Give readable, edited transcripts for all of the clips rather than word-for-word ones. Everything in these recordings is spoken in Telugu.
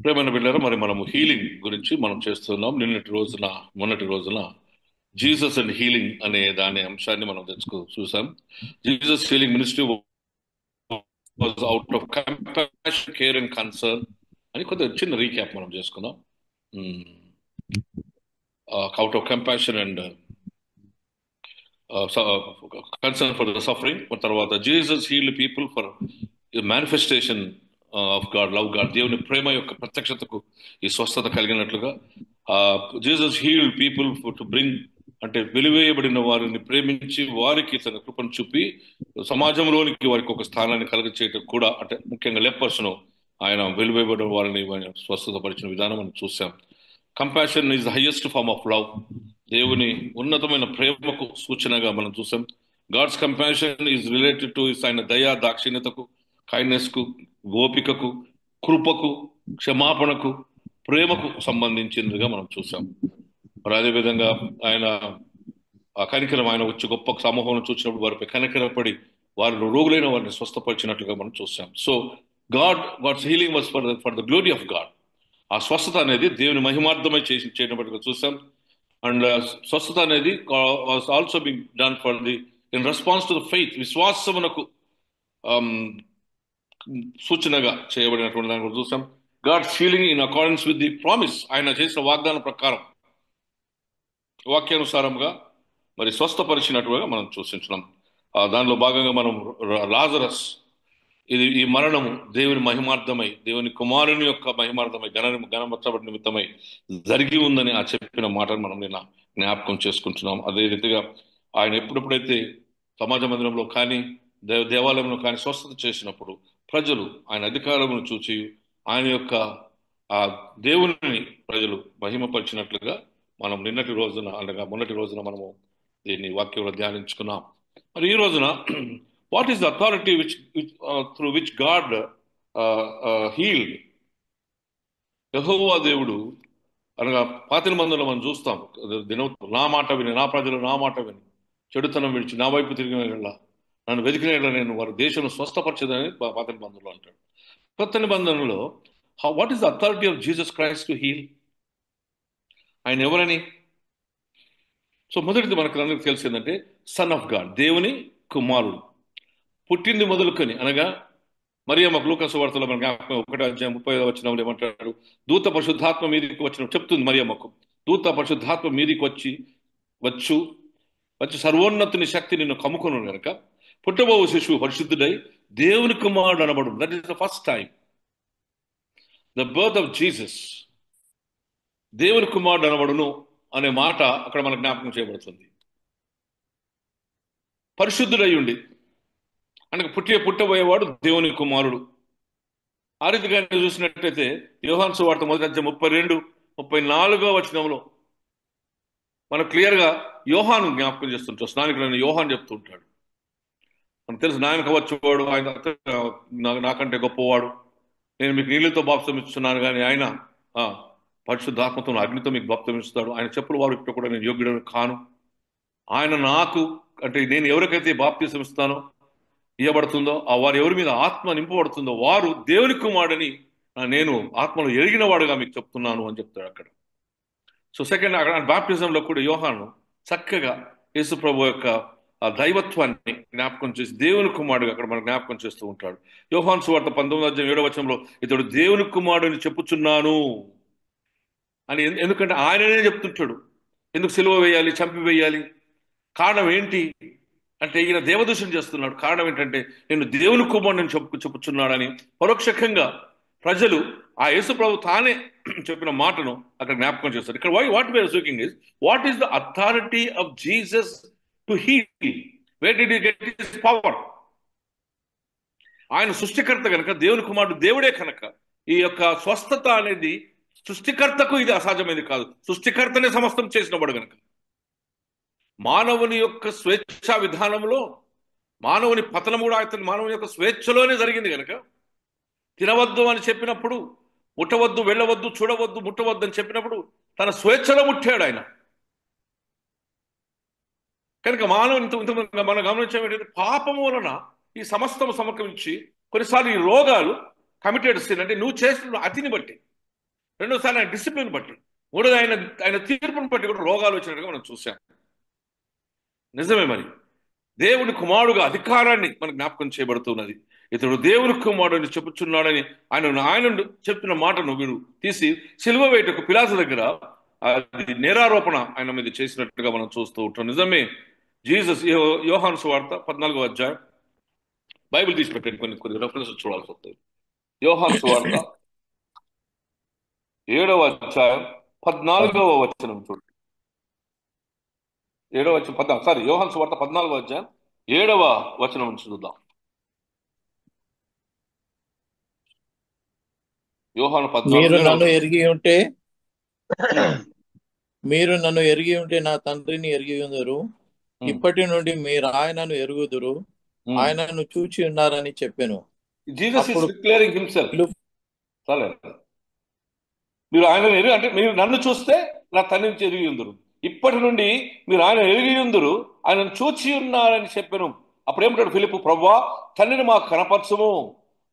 ప్రేమైన బిడ్డారా, మరి మనము హీలింగ్ గురించి మనం చేస్తున్నాం. మొన్నటి రోజున జీసస్ అండ్ హీలింగ్ అనే దాని అంశాన్ని మనం చూసాం. Jesus healing ministry was out of compassion, care and concern అని కొంత చిన్న రీక్యాప్ మనం చేసుకున్నాం. Out of compassion and concern for the suffering. తర్వాత Jesus healed people for manifestation of god, love god, దేవుని ప్రేమ యొక్క ప్రత్యక్షతకు ఈ స్వస్థత కలిగినట్లుగా Jesus healed people to bring, అంటే వెలివేయబడిన వారిని ప్రేమించి వారికి తన కృపను చూపి సమాజంలోనికి వారికి ఒక స్థానాన్ని కలుగచేయటం కూడా, అంటే ముఖ్యంగా లెపర్స్ను ఆయన వెలివేయబడిన వారిని స్వస్థతపరిచిన విధానం మనం చూసాం. Compassion is the highest form of love. దేవుని ఉన్నతమైన ప్రేమకు సూచనగా మనం చూసాం. God's compassion is related to ఆయన దయా దాక్షిణ్యతకు, కైండ్నెస్ కు, ఓపికకు, కృపకు, క్షమాపణకు, ప్రేమకు సంబంధించినదిగా మనం చూసాం. మరి అదేవిధంగా ఆయన ఆ కనికరం, ఆయన వచ్చి గొప్ప సమూహం చూసినప్పుడు వారిపై కనికరపడి వారి రోగులైన వారిని స్వస్థపరిచినట్లుగా మనం చూసాం. So God's healing was for the glory of God. ఆ స్వస్థత అనేది దేవుని మహిమార్థమై చేయబడిగా చూసాం. అండ్ స్వస్థత అనేది was also being done for the in response to the faith, విశ్వాసమునకు సూచనగా చేయబడినటువంటి దాన్ని కూడా చూసాం. God's healing in accordance with the promise, ఆయన చేసిన వాగ్దానం ప్రకారం వాక్యానుసారంగా మరి స్వస్థపరిచినట్టుగా మనం చూసించున్నాం. దానిలో భాగంగా మనం లాజరస్, ఈ మరణము దేవుని మహిమార్థమై, దేవుని కుమారుని యొక్క మహిమార్థమై, ఘనపరచబడి నిమిత్తమై జరిగి ఉందని ఆ చెప్పిన మాటను మనం నిన్న జ్ఞాపకం చేసుకుంటున్నాం. అదే రీతిగా ఆయన ఎప్పుడెప్పుడైతే సమాజ మందిరంలో కానీ దేవాలయంలో కానీ స్వస్థత చేసినప్పుడు ప్రజలు ఆయన అధికారమును చూచి ఆయన యొక్క ఆ దేవుని ప్రజలు మహిమపరిచినట్లుగా మనం నిన్నటి రోజున, అనగా మొన్నటి రోజున మనము దీన్ని వాక్యంలో ధ్యానించుకున్నాం. మరి ఈ రోజున what is the authority through which god healed? యెహోవా దేవుడు, అనగా పాత నిబంధనలో మనం చూస్తాం, నా మాట విని, నా ప్రజలు నా మాట విని చెడుతనం విడిచి నా వైపు తిరిగిన యెడల, నన్ను వెతికిన యెడల నేను వారి దేశం స్వస్థపరచదని పాత నిబంధనలో అంటాడు. కొత్త నిబంధనలో what is the authority of Jesus Christ to heal? ఆయన ఎవరని? సో మొదటిది మనకు అందరికి తెలిసిందంటే సన్ ఆఫ్ గాడ్, దేవుని కుమారుడు. పుట్టింది మొదలుకొని, అనగా మరియమ్మ లూకాసు వార్తలో మన 1:35 ఏమంటాడు? దూత పరిశుద్ధాత్మ మీదికి వచ్చిన చెప్తుంది మరియమ్మకు, దూత పరిశుద్ధాత్మ మీదికి వచ్చు వచ్చి సర్వోన్నతుని శక్తి నిన్ను కమ్ముకున్నాను కనుక పుట్టబోవు శిశువు పరిశుద్ధుడై దేవుని కుమారుడు అనబడు. That is the first time the birth of Jesus. దేవుని కుమారుడు అనబడును అనే మాట అక్కడ మనకు జ్ఞాపకం చేయబడుతుంది. పరిశుద్ధుడై ఉండి, అంటే పుట్టబోయేవాడు దేవుని కుమారుడు. ఆ రీతిగా చూసినట్టయితే యోహాను సువార్త 1:32-34 మనకు క్లియర్ గా యోహాను జ్ఞాపకం చేస్తుంటాడు. స్నానికుడైన యోహాను చెప్తుంటాడు, మనకు తెలుసు నాయన వచ్చేవాడు ఆయన నాకంటే గొప్పవాడు, నేను మీకు నీళ్ళతో బాప్తం ఇస్తున్నాను కానీ ఆయన పరిశుద్ధాత్మతో అగ్నితో మీకు బాప్తం ఇస్తాడు, ఆయన చెప్పులు వారు ఇప్పుడు కూడా నేను యోగ్యుడని కాను, ఆయన నాకు, అంటే నేను ఎవరికైతే బాప్తిసం ఇస్తానో ఇవ్వబడుతుందో ఆ వారు ఎవరి మీద ఆత్మ నింపబడుతుందో వారు దేవుని కుమారుడని నేను ఆత్మలో ఎరిగిన వాడుగా మీకు చెప్తున్నాను అని చెప్తాడు అక్కడ. సో సెకండ్, అక్కడ బాప్టిజంలో కూడా యోహాను చక్కగా యేసు ప్రభు యొక్క ఆ దైవత్వాన్ని జ్ఞాపకం చేసి దేవుని కుమారుడుగా అక్కడ మనం జ్ఞాపకం చేస్తూ ఉంటాడు. యోహాను సువార్త 19:7 ఇతడు దేవుని కుమారుడిని చెప్పుచున్నాను అని. ఎందుకంటే ఆయననే చెప్తుంటాడు. ఎందుకు సిలువ వేయాలి, చంపివేయాలి? కారణం ఏంటి అంటే ఈయన దేవదూషణ చేస్తున్నాడు. కారణం ఏంటంటే నేను దేవుని కుమారుడిని చెప్పుచున్నాడని పరోక్షంగా ప్రజలు ఆ యేసు ప్రభు తానే చెప్పిన మాటను అక్కడ జ్ఞాపకం చేస్తారు. ఇక్కడ what we are speaking is what is the authority of Jesus to heal? Where did he get his power? ఆయన సృష్టికర్త కనుక, దేవుని కుమారుడు దేవుడే కనుక ఈ యొక్క స్వస్థత అనేది సృష్టికర్తకు ఇది అసాధ్యమైనది కాదు. సృష్టికర్తనే సమస్తం చేసినవాడు కనుక మానవుని యొక్క స్వేచ్ఛా విధానంలో మానవుని పతనం కూడా మానవుని యొక్క స్వేచ్ఛలోనే జరిగింది కనుక తినవద్దు అని చెప్పినప్పుడు, ముట్టవద్దు, వెళ్ళవద్దు, చూడవద్దు, ముట్టవద్దు అని చెప్పినప్పుడు తన స్వేచ్ఛలో ముట్టాడు ఆయన. కనుక మానవుని మనం గమనించడం ఏంటంటే పాపము వలన ఈ సమస్తము సమకరించి కొన్నిసార్లు ఈ రోగాలు కమిటెడ్ సిన్, అంటే నువ్వు చేస్తున్న అతిని బట్టి, రెండోసారి ఆయన డిసిప్లిన్ బట్టి, మూడోది ఆయన ఆయన తీర్పును బట్టి కూడా రోగాలు వచ్చినట్టుగా మనం చూసాం. నిజమే. మరి దేవుని కుమారుడుగా అధికారాన్ని మనకు జ్ఞాపకం చేయబడుతున్నది. ఇతడు దేవుని కుమారుడు చెప్పుచున్నాడని ఆయన చెప్తున్న మాటను వీడు తీసి సిలువ వేయటకు పిలాతు దగ్గర అది నేరారోపణ ఆయన మీద చేసినట్టుగా మనం చూస్తూ ఉంటాం. నిజమే. జీసస్ యోహాను సువార్త 14వ అధ్యాయం, బైబిల్ తీసి పెట్టండి, కొన్ని కొన్ని రెఫరెన్స్ చూడాల్సి వస్తుంది. యోహాను సువార్త 7వ అధ్యాయం 14వ వచనం చూడండి. 7వ వచనం 14, సారీ, యోహాను సువార్త 14వ అధ్యాయం 7వ వచనం చూద్దాం. యోహాను 14 మీరు 7వ నన్ను వచనం. ఎరిగి ఉంటే మీరు నన్ను ఎరిగి ఉంటే నా తండ్రిని ఎరిగి ఉందరు. ఇప్పటి నుండి మీరు ఆయనను ఎరుగుదురు, ఆయనను చూచి ఉన్నారని చెప్పాను. జీసస్ ఈస్ అప్పుడు డిక్లేరింగ్ హిమ్సెల్ఫ్. పిలుపు సరే, మీరు ఆయన అంటే మీరు నన్ను చూస్తే నా తండ్రిని ఎరిగి ఉందరు, ఇప్పటి నుండి మీరు ఆయన ఎరిగి ఉందరు, ఆయనను చూచి ఉన్నారని చెప్పాను. అప్పుడు ఏమంటాడు ఫిలిప్పు, ప్రభువా తండ్రిని మాకు కనపరచము,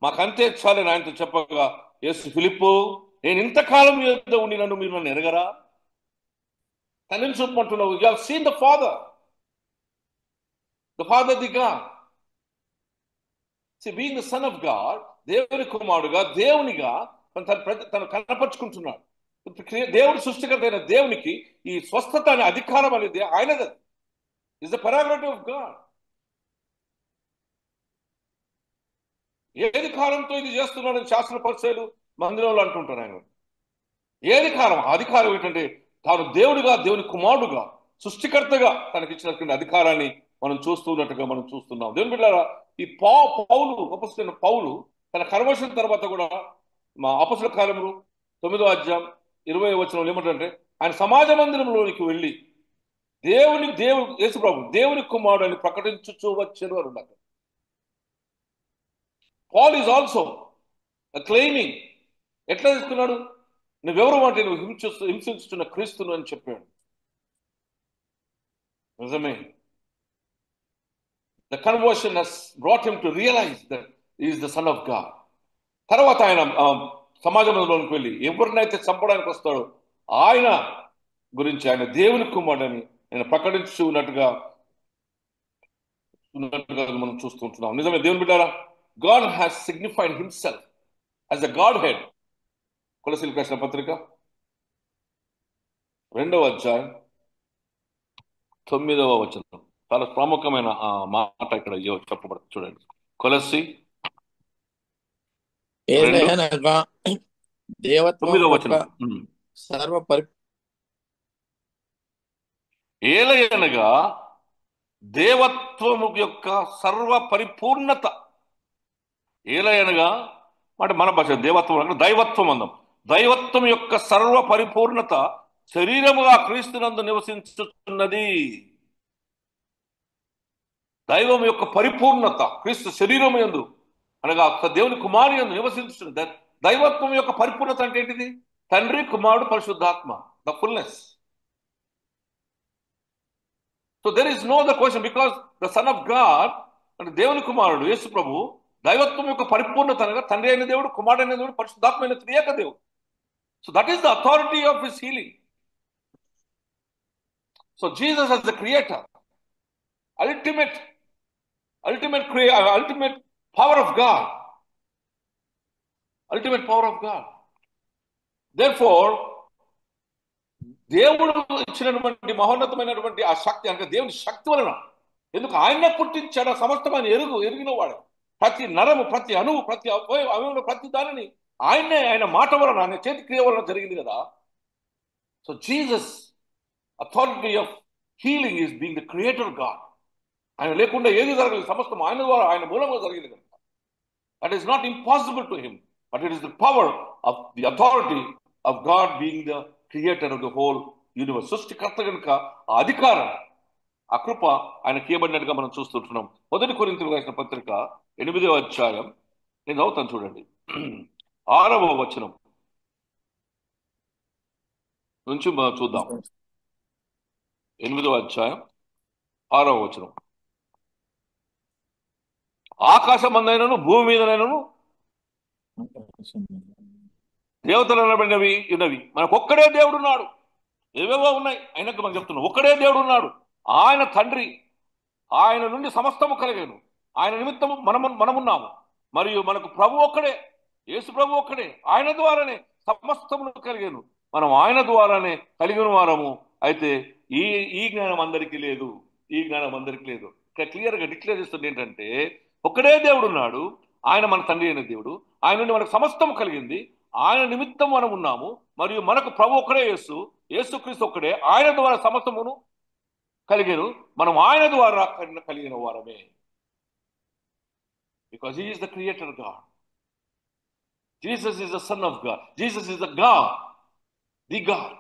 మాకు అంతే చాలని ఆయనతో చెప్పగా, యేసు, ఫిలిప్పు, నేను ఇంతకాలం మీ యొద్ద ఉండి మీరు నన్ను ఎరగరా? తండ్రిని చూపమంటున్నావు. You have seen the father the god. Being the son of god, దేవుని కుమారుడుగా దేవునిగా తను కనపరుచుకుంటున్నాడు. దేవుడు సృష్టికర్త అయిన దేవునికి ఈ స్వస్థత అనే అధికారం అనేది ఆయనది. Is the prerogative of God. ఏది కాలంతో ఇది చేస్తున్నాడని శాస్త్ర పరిచయాలు మందిరంలో అంటుంటారు. ఆయన ఏది కాలం, అధికారం ఏంటంటే తాను దేవుడిగా, దేవుని కుమారుడుగా, సృష్టికర్తగా తనకి ఇచ్చినటువంటి అధికారాన్ని మనం చూస్తున్నట్టుగా మనం చూస్తున్నాం. దేవుని బిడ్డలారా, ఈ పౌలు, అపొస్తలుడైన పౌలు తన కన్వర్షన్ తర్వాత కూడా మా అపొస్తలుల కార్యములు 9వ అధ్యాయం 20వ వచనంలో ఏమంటారంటే, ఆయన సమాజ మందిరంలోనికి వెళ్ళి దేవుడు యేసు ప్రభు దేవుని కుమారుడు అని ప్రకటించుచూ వచ్చారు అని ఉన్నారు. Paul is also claiming. ఎట్లా తీసుకున్నాడు? నువ్వెవరు అంటే నువ్వు హింసిస్తున్న క్రీస్తును అని చెప్పాడు. నిజమే. The conversion has brought him to realize that is the son of God. తర్వాత ఆయన సమాజంలోనికి వెళ్ళి ఎవరినైతే చంపడానికి వస్తాడో ఆయన గురించి, ఆయన దేవుని కుమారుడని ఆయన ప్రకటించి ఉన్నట్టుగా మనం చూస్తుంటున్నాం. నిజమే దేవుని బిడ్డారా, god has signified himself as the god head. కొలస్సీయులకు రాసిన పత్రిక 2వ అధ్యాయం 9వ వచనం, చాలా ప్రాముఖ్యమైన మాట ఇక్కడ చెప్పబడుతుంది. చూడండి, కొలస్సీ 9వ వచనం. ఏలయనగా దేవత్వము యొక్క సర్వ పరిపూర్ణత. ఏలయనగా అంటే మన భాష దేవత్వం అంటే దైవత్వం అందాం. దైవత్వం యొక్క సర్వ పరిపూర్ణత శరీరముగా క్రీస్తునందు నివసించుతున్నది. దైవం యొక్క పరిపూర్ణత క్రీస్తు శరీరం యందు అనగా దేవుని కుమారు యందు నివసించుతుంది. దైవత్వం యొక్క పరిపూర్ణత అంటే ఏంటిది? తండ్రి, కుమారుడు, పరిశుద్ధాత్మ, the fullness. So there is no other question, because the son of God అంటే దేవుని కుమారుడు యేసు ప్రభు దైవత్వం యొక్క పరిపూర్ణత అనగా తండ్రి అయిన దేవుడు, కుమారుడు అయిన దేవుడు, పరిశుద్ధాత్మ అయిన త్రియేక దేవుడు. So that is the authority of his healing. So Jesus as the creator, ultimate power of God, ultimate power of God. Therefore దేవుడు ఇచ్చినటువంటి మహోన్నతమైనటువంటి ఆ శక్తి అంటే దేవుని శక్తి వలన, ఎందుకు ఆయన్నే పుట్టించాడు, సమస్తం ఆయన ఎరిగిన వాడు. ప్రతి నరము, ప్రతి అణువు, ప్రతి అవయవం, ప్రతి దానిని ఆయన మాట వలన, ఆయన చేతి క్రియ వలన జరిగింది కదా. So Jesus authority of healing is being the creator God. ఆయన లేకుండా ఏది జరగలేదు, సమస్తం ఆయన ద్వారా, ఆయన మూలంగా జరిగింది కనుక that is not impossible to him, but it is the power of the authority of God being the creator of the whole universe. సృష్టికర్త కనుక ఆ అధికారం, ఆ కృప ఆయనకి ఇవ్వబడినట్టుగా మనం చూస్తుంటున్నాం. 1 కొరింథీయులకు రాసిన పత్రిక 8వ అధ్యాయం, నేను చదువుతాను చూడండి, 6వ వచనం నుంచి చూద్దాం. 8వ అధ్యాయం 6వ వచనం. ఆకాశమందైనను భూమి మీదనైనను దేవతలు అనబడినవి ఉన్నవి, మనకు ఒక్కడే దేవుడు ఉన్నాడు. ఏవేవో ఉన్నాయి, అయినాక మనం చెప్తున్నాం ఒక్కడే దేవుడు ఉన్నాడు. ఆయన తండ్రి, ఆయన నుండి సమస్తము కలిగాను, ఆయన నిమిత్తము మనమున్నాము. మరియు మనకు ప్రభు ఒక్కడే, యేసు ప్రభు ఒక్కడే, ఆయన ద్వారానే సమస్తమును కలిగాను, మనం ఆయన ద్వారానే కలిగిన వారము. అయితే ఈ ఈ జ్ఞానం అందరికీ లేదు, ఈ జ్ఞానం అందరికీ లేదు. ఇక్కడ క్లియర్గా డిక్లేర్ చేస్తుంది ఏంటంటే, ఒక్కడే దేవుడు ఉన్నాడు, ఆయన మన తండ్రి అయిన దేవుడు, ఆయన నుండి మనకు సమస్తం కలిగింది, ఆయన నిమిత్తం మనం ఉన్నాము. మరియు మనకు ప్రభు ఒక్కడే యేసు, యేసుక్రీస్తు ఒక్కడే, ఆయన ద్వారా సమస్తమును కలిగాను, మనం ఆయన ద్వారా కలిగిన వారమే. Because he is the creator God. Jesus is the son of God. Jesus is the God, the God.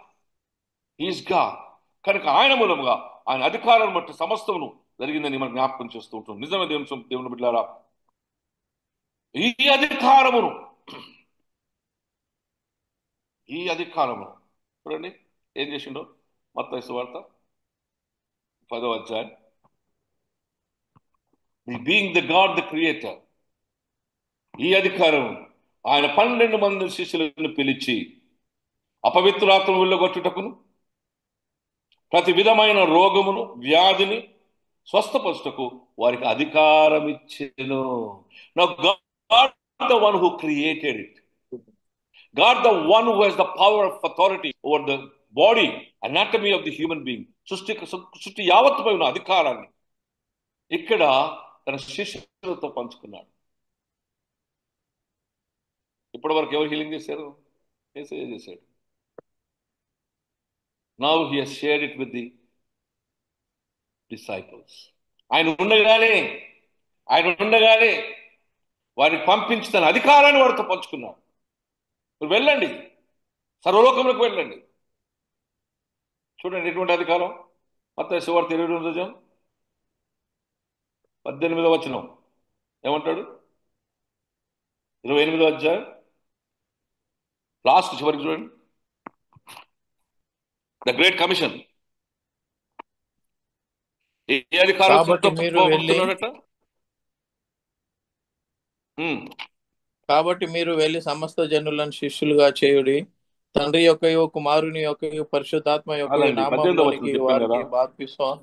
Is God. కనుక ఆయన మూలముగా, ఆయన అధికారం బట్టి సమస్తమును జరిగిందని మనం జ్ఞాపకం చేస్తూ ఉంటాం. నిజమే దేవుని బిడ్డలారా, ఈ అధికారమును చూడండి ఏం చేసిండో. మత్తయి సువార్త 10వ అధ్యాయం. Being the God the creator, ఈ అధికారం ఆయన 12 మంది శిష్యులను పిలిచి అపవిత్రాత్మను వెళ్ళగొట్టుటకును, ప్రతి విధమైన రోగమును వ్యాధిని స్వస్థపరచుటకు వారికి అధికారం ఇచ్చెను. Now God the one who created it, God the one who has the power of authority over the body, anatomy of the human being, సృష్టి యావత్తుపై ఉన్న అధికారాన్ని ఇక్కడ తన శిష్యులతో పంచుకున్నాడు. ఇప్పటి వరకు ఎవరు హీలింగ్ చేశారు? యేసయ్య చేశాడు. Now he has shared it with the disciples. ఆయన ఉండగానే వారిని పంపించి తన అధికారాన్ని వారితో పంచుకున్నాడు. మీరు వెళ్ళండి, సర్వలోకంలోకి వెళ్ళండి. చూడండి ఎటువంటి అధికారం. మత్తయి సువార్త 22వ అధ్యాయం 18వ వచనం ఏమంటాడు? 28వ అధ్యాయం లాస్ట్ చివరికి చూడండి. The great commission. ఏ అధికారం కాబట్టి మీరు వెళ్ళి సమస్త జనులను శిష్యులుగా చేయుడి, తండ్రి యొక్క కుమారుని యొక్క పరిశుద్ధాత్మ యొక్క నామములోనికి వారికి బాప్తిస్మం.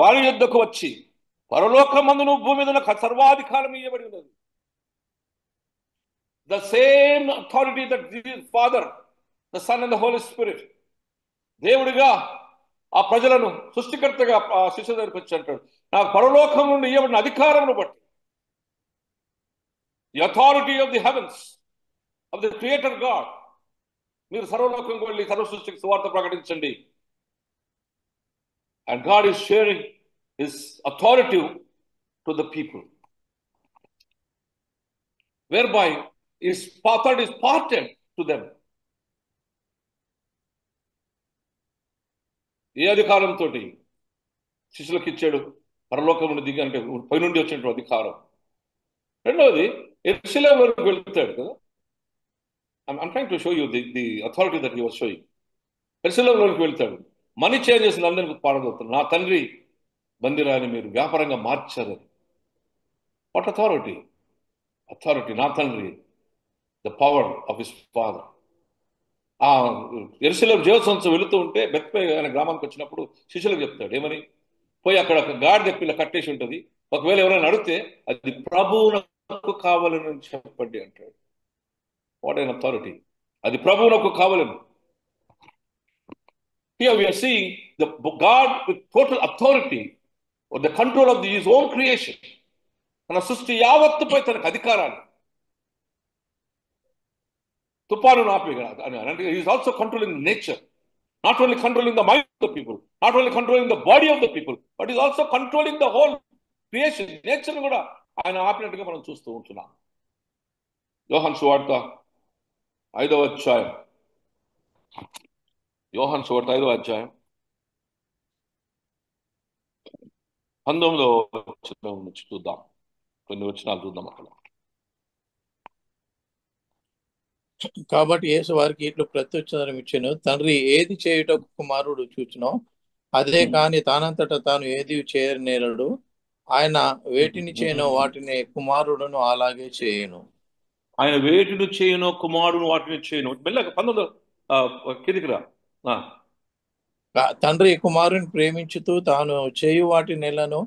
వారి యుద్ధకు వచ్చి పరలోకమందును భూమి మీద సర్వాధికారం ఇవ్వబడి ఉన్నది. The same authority that the Father, the Son and the Holy Spirit, దేవుడిగా ఆ ప్రజలను సృష్టికర్తగా ఆ శిష్యుల దగ్గరికి వచ్చి అంటాడు, నాకు పరలోకం నుండి ఇవ్వబడిన అధికారమును బట్టి, the authority of the heavens of the creator god, మీరు సర్వలోకంకి వెళ్ళి సర్వ సృష్టికి సువార్త ప్రకటించండి. And god is sharing his authority to the people, whereby his authority is parted to them. ఏ అధికారంతో శిష్యులకు ఇచ్చాడు? పరలోకం నుండి దిగి, అంటే పైనుండి వచ్చినటువంటి అధికారం. రెండవది యెరూషలేములోకి వెళ్తాడు కదా. I'm trying to show you the authority that he was showing. యెరూషలేములోకి వెళ్తాడు, మనీ చేంజ్ చేసిన అందరికీ పాడదవుతాడు, నా తండ్రి బందిరాన్ని మీరు వ్యాపారంగా మార్చారు. What authority? అథారిటీ నా తండ్రి, the power of his father. ఆ యెరూషలేము జీవసంవత్సరం వెళుతూ ఉంటే బెత్పే అనే గ్రామానికి వచ్చినప్పుడు శిష్యులకు చెప్తాడు, ఏమని? పోయి అక్కడ ఒక గాడిద పిల్ల కట్టేసి ఉంటుంది, ఒకవేళ ఎవరైనా అడిగితే అది ప్రభువునకు కావాలని చెప్పండి అంటాడు. What an authority! అది ప్రభువునకు కావాలని. Here we are seeing the God with total authority or the control of his own creation. తన సృష్టి యావత్తుపై తనకు అధికారాన్ని, తుఫాను ఆపేయగలడు అని అంటే he is also controlling nature, not only controlling the mind of the people, not only controlling the body of the people, but he is also controlling the whole creation, nature కూడా ఆయన ఆపినట్టుగా మనం చూస్తూ ఉంటున్నాం. యోహాను సువార్త 5వ అధ్యాయం, యోహాను సువార్త 5వ అధ్యాయం 19వ వచనం నుంచి చూద్దాం. కొన్ని వచనాలు చూద్దాం అక్కడ. కాబట్టి యేసు వారికి ఇట్లు ప్రత్యుత్తరం ఇచ్చెను, తండ్రి ఏది చేయుటకు కుమారుడు చూచునో అదే కాని తానంతట తాను ఏది చేయనేరడు. ఆయన వేటిని చేయనో వాటిని కుమారుడును అలాగే చేయను. ఆయన వేటిని చేయనో కుమారుడు వాటిని చేయను. మెల్లగా 19 కిందికి రా. ఆ, తండ్రి కుమారుని ప్రేమించుతూ తాను చేయు వాటి నెలను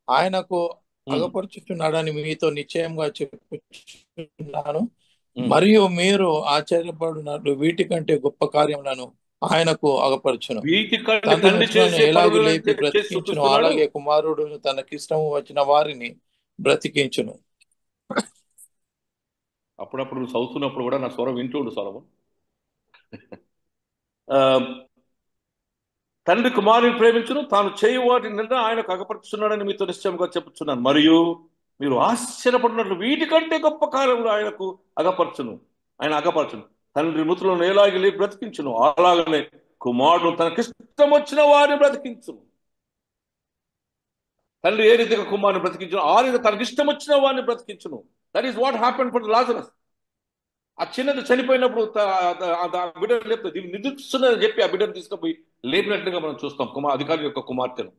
ఆయనకు ఉమ్, అగపరుచుచున్నాడని మీతో నిశ్చయంగా చెప్పుచున్నాను. ఉమ్. మరియు మీరు ఆశ్చర్యపడినట్లు వీటికంటే గొప్ప కార్యములను ఆయనకు అగపరచును. వీటికంటే తండ్రి తండ్రి మృతులను చేసే ఎలాగూ పనులను లేపి చేసి బ్రతికించును చూపిస్తున్నాడు. అలాగే కుమారుడు తనకిష్టము వచ్చిన వారిని బ్రతికించును. అప్పుడప్పుడు నువ్వు చదువుతున్నప్పుడు కూడా నా స్వరం వింటూ ఉండు స్వరం. ఆ, తండ్రి కుమారుని ప్రేమించును తాను చేయు వాటిని నిండా ఆయనకు అగపరుచున్నాడని మీతో నిశ్చయంగా చెప్పుచున్నాను. మరియు మీరు ఆశ్చర్యపడినట్లు వీటికంటే గొప్ప కార్యములు ఆయనకు అగపరచును. ఆయన అగపరచును. తండ్రి మృతులను ఎలాగ లేపి బ్రతికించును అలాగనే కుమారుడు తనకిష్టం వచ్చిన వారిని బ్రతికించును. తండ్రి ఏ రీతిగా కుమారుని బ్రతికించును ఆ రీతిగా తనకిష్టం వచ్చిన వారిని బ్రతికించును. That is what happen for Lazarus. ఆ చిన్నది చనిపోయినప్పుడు ఆ బిడ్డను లేపుతుంది నిద్రిస్తున్నదని చెప్పి ఆ బిడ్డను తీసుకుపోయి లేపినట్లుగా మనం చూస్తాం అధికారి యొక్క కుమార్తెను.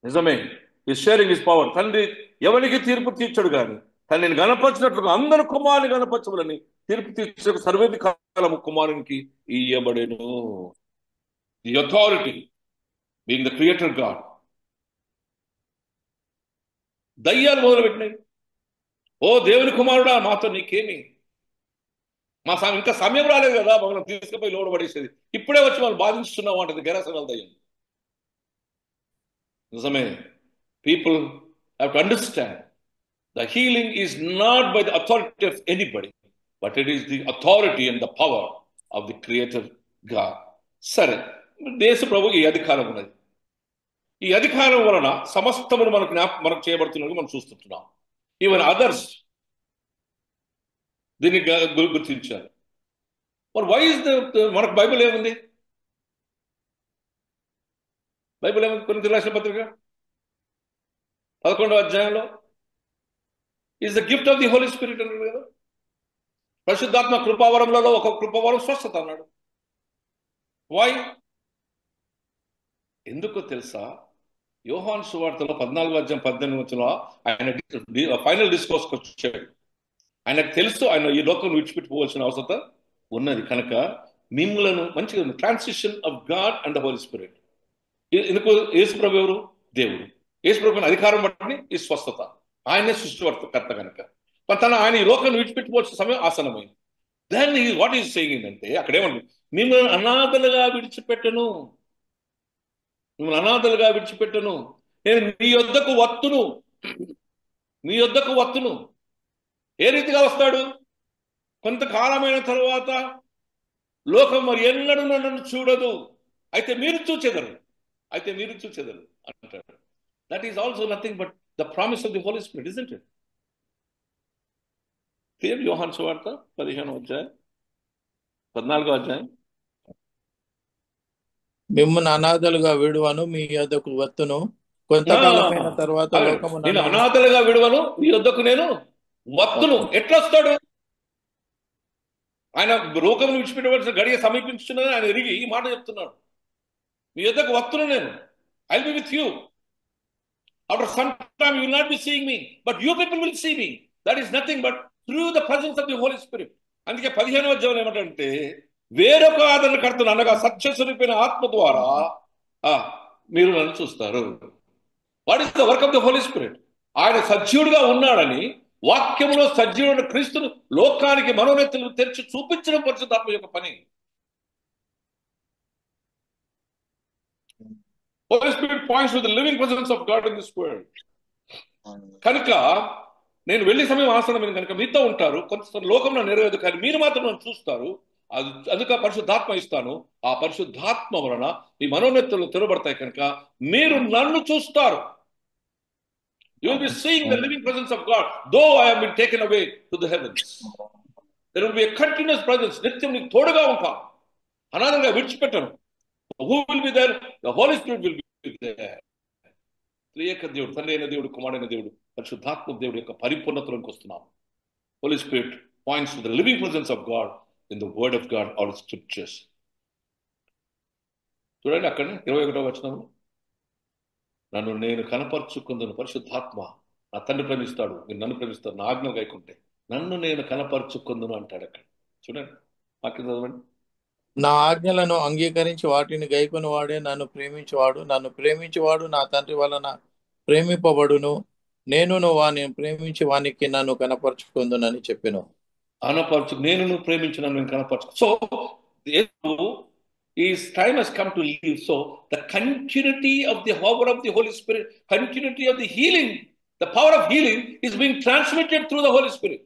నిజమే. ఈ షేరింగ్ ఇస్ పవర్. తండ్రి ఎవరికి తీర్పు తీర్చడు కానీ తండ్రిని గణపరిచినట్లుగా అందరు కుమారుని గణపరచమని తీర్పు తీర్చే సర్వాధికారము కుమారునికి ఇయ్యబడేను. The authority being the creator god. దయ్యాలు మొదలుపెట్టినాయి. ఓ దేవుని కుమారుడా మాతో నీకేమి, ఇంకా సమయం రాలేదు కదా మమ్మల్ని తీసుకుపోయి లోడు పడేసేది, ఇప్పుడే వచ్చి మనం బాధిస్తున్నాం అంటది గెరసగల దయ్యం. నిజమే. People have to understand the healing is not by the authority of anybody but it is the authority and the power of the creator God. సరే, దేశ ప్రభు ఈ అధికారం ఉన్నది. ఈ అధికారం వలన సమస్తమును మనకు చేయబడుతున్నది మనం చూస్తుంటున్నాం. ఈవెన్ అదర్స్ దీన్ని గుర్తించారు. మరి వై ఇస్ మనకు బైబిల్ ఏముంది? బైబిల్ ఏముంది? కొరింథీయులకు రాసిన పత్రిక 11వ అధ్యాయంలో is the gift of the Holi Spirit అన్నాడు కదా. పరిశుద్ధాత్మ కృపావరంలో ఒక కృపావరం స్వస్థత అన్నాడు. వై? ఎందుకో తెలుసా? యోహాను సువార్తలో 14వ అధ్యాయం 18వ ఆయన ఫైనల్ డిస్కోర్స్కి వచ్చాడు. ఆయనకు తెలుసు ఆయన ఈ లోకం విడిచిపెట్టిపోవాల్సిన అవసరం ఉన్నది కనుక మిమ్మలను మంచిగా transition of God and the Holi Spirit. ఎందుకు? యేసుప్రభు ఎవరు? దేవుడు. యేసుప్రభు అధికారం బట్టి ఈ స్వస్థత. ఆయనే సృష్టికర్త కనుక ఆయన ఈ లోకాన్ని విడిచిపెట్టుకోవాల్సిన సమయం ఆసనమైంది. దాన్ని వాట్ ఈజ్ సేయింగ్ అంటే అక్కడేమండి, మిమ్మల్ని అనాథలుగా విడిచిపెట్టను, మిమ్మల్ని అనాథలుగా విడిచిపెట్టను, నేను మీ యొద్దకు వత్తును, మీ యొద్దకు వత్తును. ఏ రీతిగా వస్తాడు? కొంతకాలమైన తరువాత లోకం మరి ఎన్నడూ నన్ను చూడదు, అయితే మీరు చూచెదరు, అయితే మీరు చూచెదరు అంటాడు. That is also nothing but the promise of the Holi Spirit, isn't it? Clear. యోహాను సువార్త 15వ అధ్యాయం 14వ అధ్యాయం. మిమ్మల్ని అనాథలుగా విడువను, మీ యొద్దకు వత్తును, కొంతకాలమైన తర్వాత లోకము నేను అనాథలుగా విడువను, మీ యొద్దకు నేను వత్తును. ఎట్లా వస్తాడు? ఆయన లోకమును విడిచిపెట్టవలసిన గడియ సమీపించున్నదని ఆయన ఎరిగి ఈ మాట చెప్తున్నాడు. మీ యొద్దకు వత్తును నేను, I will be with you. After some time you will not be seeing me, but you people will see me. That is nothing but through the presence of the Holy Spirit. అందుకే 15వ అధ్యాయం ఏమంటే వేరొక ఆదరణకర్తను అనగా సత్యస్వరూపైన ఆత్మ ద్వారా మీరు నన్ను చూస్తారు. What is the work of the Holi Spirit? ఆయన సజీవుడిగా ఉన్నాడని వాక్యంలో సజీవుడైన క్రీస్తును లోకానికి మనోనేత్తులు తెరిచి చూపించడం పరిశుద్ధాత్మ యొక్క పని. Holy Spirit points to the living presence of God in this world. కనుక నేను వెళ్ళే సమయం ఆసనమైంది కనుక మీతో ఉంటారు, కొంత లోకంలో నెరవేరదు కానీ మీరు మాత్రం నన్ను చూస్తారు. అందుకే పరిశుద్ధాత్మ ఇస్తాను. ఆ పరిశుద్ధాత్మ వలన మీ మనోనేత్తులు తెరబడతాయి కనుక మీరు నన్ను చూస్తారు. You will be seeing the living presence of God, though I have been taken away to the heavens. There will be a continuous presence. నిత్యం నీకు తోడుగా ఉంటాను, అనాథంగా విడిచిపెట్టను. Who will be there? The Holy Spirit will be there. త్రియేక దేవుడు, తండ్రి అయిన దేవుడు, కుమారుడైన దేవుడు, పరిశుద్ధాత్మ దేవుడు యొక్క పరిపూర్ణతలోకి వస్తున్నాం. Holy Spirit points to the living presence of God in the word of God or scriptures. చూడండి అక్కడ 21వ వచనం, నన్ను నేను కనపరుచుకుందును. పరిశుద్ధాత్మ నా తండ్రి ప్రేమిస్తాడు, మీరు నన్ను ప్రేమిస్తారు, నా ఆజ్ఞ గైకుంటే నన్ను నేను కనపరుచుకుందును అంటాడు అక్కడ. చూడండి, వాక్యం చదవండి. నా ఆజ్ఞలను అంగీకరించి వాటిని గైకొని వాడే నన్ను ప్రేమించువాడు. నన్ను ప్రేమించువాడు నా తండ్రి వలన ప్రేమింపబడును. నేనును వాని ప్రేమించి వానికి నన్ను కనపరుచుకుందునని చెప్పెను. కనపరచు, నేను నువ్వు ప్రేమించిన నేను కనపరచు. So his time has come to leave. So the continuity of the power of the Holy Spirit, continuity of the healing, the power of healing is being transmitted through the Holy Spirit.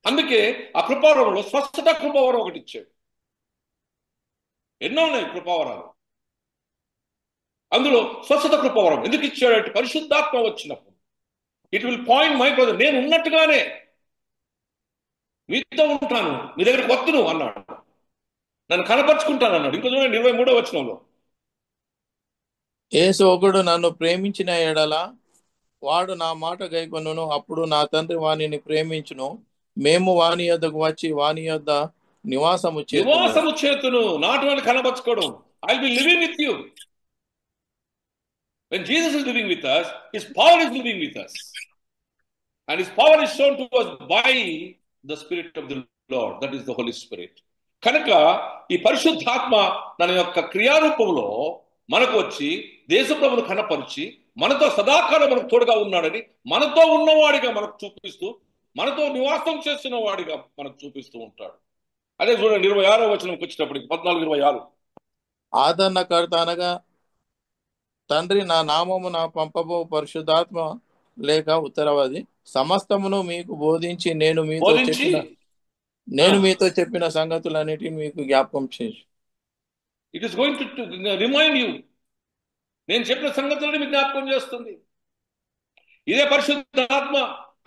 అందుకే ఆ కృపావరంలో స్వస్థత కృపావరం ఒకటి ఇచ్చాడు. ఎన్నో ఉన్నాయి కృపావరాలు, అందులో స్వస్థత కృపావరం ఎందుకు ఇచ్చాడంటే పరిశుద్ధాత్మ వచ్చినప్పుడు it will point my brother, నేను ఉన్నట్టుగానే మీతో ఉంటాను, మీ దగ్గరికి వస్తును అన్నాడు, నన్ను కనపరుచుకుంటాను అన్నాడు. ఇంకా చూడండి 23వ వచనంలో, యేసు ఒకడు నన్ను ప్రేమించిన ఎడల వాడు నా మాట గైకొనును, అప్పుడు నా తండ్రి వానిని ప్రేమించును, మేము వాని యొద్దకు వచ్చి వాని యొద్ద నివాసము చేతును. నాట్ ఓన్లీ కనపరుచుకోవడం, I will be living with you. When Jesus is living with us, his power is living with us, and his power is shown to us by the Spirit of the Lord, that is the Holy Spirit. కనుక ఈ పరిశుద్ధాత్మ తన యొక్క క్రియారూపంలో మనకు వచ్చి దేశప్రభును కనపరిచి మనతో సదాకాలం మనకు తోడుగా ఉన్నాడని, మనతో ఉన్నవాడిగా మనకు చూపిస్తూ, మనతో నివాసం చేస్తున్న వాడిగా మనకు చూపిస్తూ ఉంటాడు. అదే చూడండి 26వ వచనంకి వచ్చేటప్పటికి 14:26, ఆదరణకర్త అనగా తండ్రి నా నామము నా పంపబో పరిశుద్ధాత్మ లేక ఉత్తరవాది సమస్తమును మీకు బోధించి నేను మీతో చెప్పిన సంగతులన్నిటిని మీకు జ్ఞాపకం చేసి, it is going to remind you, నేను చెప్పిన సంగతులని మీకు జ్ఞాపకం చేస్తుంది. ఇదే పరిశుద్ధాత్మ